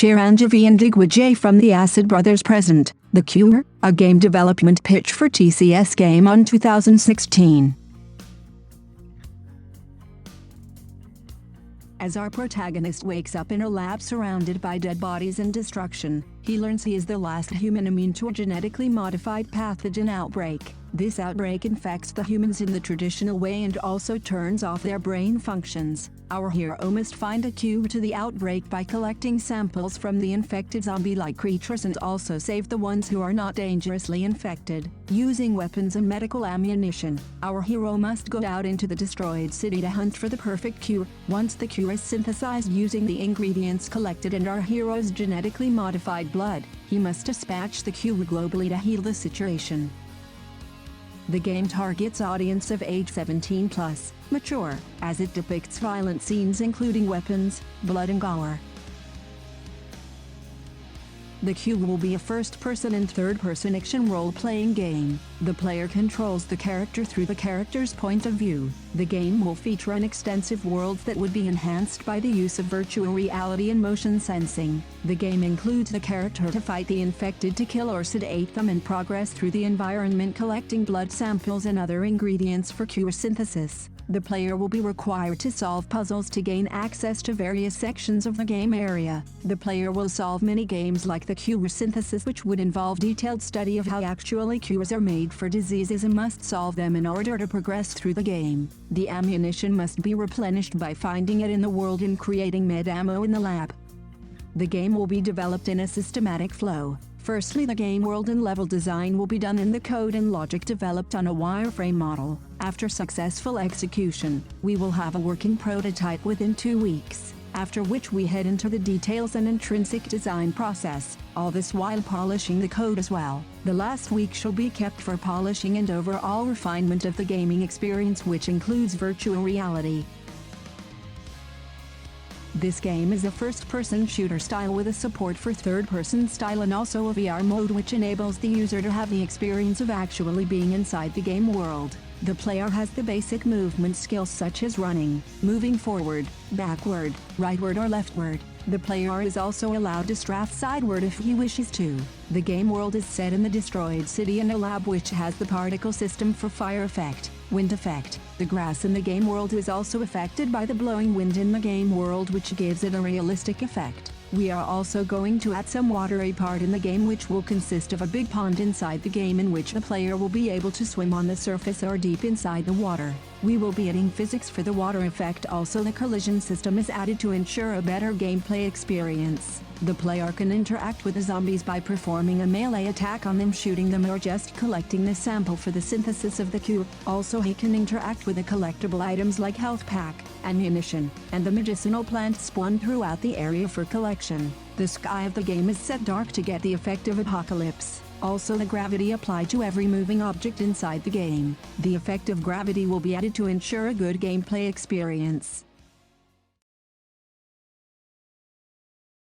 Chiranjeevi and Digvijay from the Acid Brothers present The Cure, a game development pitch for TCS Game On 2016. As our protagonist wakes up in a lab surrounded by dead bodies and destruction, he learns he is the last human immune to a genetically modified pathogen outbreak. This outbreak infects the humans in the traditional way and also turns off their brain functions. Our hero must find a cure to the outbreak by collecting samples from the infected zombie-like creatures and also save the ones who are not dangerously infected. Using weapons and medical ammunition, our hero must go out into the destroyed city to hunt for the perfect cure. Once the cure is synthesized using the ingredients collected in our hero's genetically modified blood, he must dispatch the cure globally to heal the situation. The game targets audience of age 17+, mature, as it depicts violent scenes including weapons, blood and gore. The Cure will be a first-person and third-person action role-playing game. The player controls the character through the character's point of view. The game will feature an extensive world that would be enhanced by the use of virtual reality and motion sensing. The game includes the character to fight the infected, to kill or sedate them, and progress through the environment collecting blood samples and other ingredients for cure synthesis. The player will be required to solve puzzles to gain access to various sections of the game area. The player will solve many games like the cure synthesis, which would involve detailed study of how actually cures are made for diseases, and must solve them in order to progress through the game. The ammunition must be replenished by finding it in the world and creating med ammo in the lab. The game will be developed in a systematic flow. Firstly, the game world and level design will be done in the code and logic developed on a wireframe model. After successful execution, we will have a working prototype within 2 weeks, after which we head into the details and intrinsic design process, all this while polishing the code as well. The last week shall be kept for polishing and overall refinement of the gaming experience, which includes virtual reality. This game is a first-person shooter style with a support for third-person style and also a VR mode, which enables the user to have the experience of actually being inside the game world. The player has the basic movement skills such as running, moving forward, backward, rightward or leftward. The player is also allowed to strafe sideward if he wishes to. The game world is set in the destroyed city in a lab which has the particle system for fire effect, wind effect. The grass in the game world is also affected by the blowing wind in the game world, which gives it a realistic effect. We are also going to add some watery part in the game, which will consist of a big pond inside the game in which the player will be able to swim on the surface or deep inside the water. We will be adding physics for the water effect. Also, the collision system is added to ensure a better gameplay experience. The player can interact with the zombies by performing a melee attack on them, shooting them, or just collecting the sample for the synthesis of the cure. Also, he can interact with the collectible items like health pack, ammunition, and the medicinal plants spawned throughout the area for collection. The sky of the game is set dark to get the effect of apocalypse. Also, the gravity applied to every moving object inside the game. The effect of gravity will be added to ensure a good gameplay experience.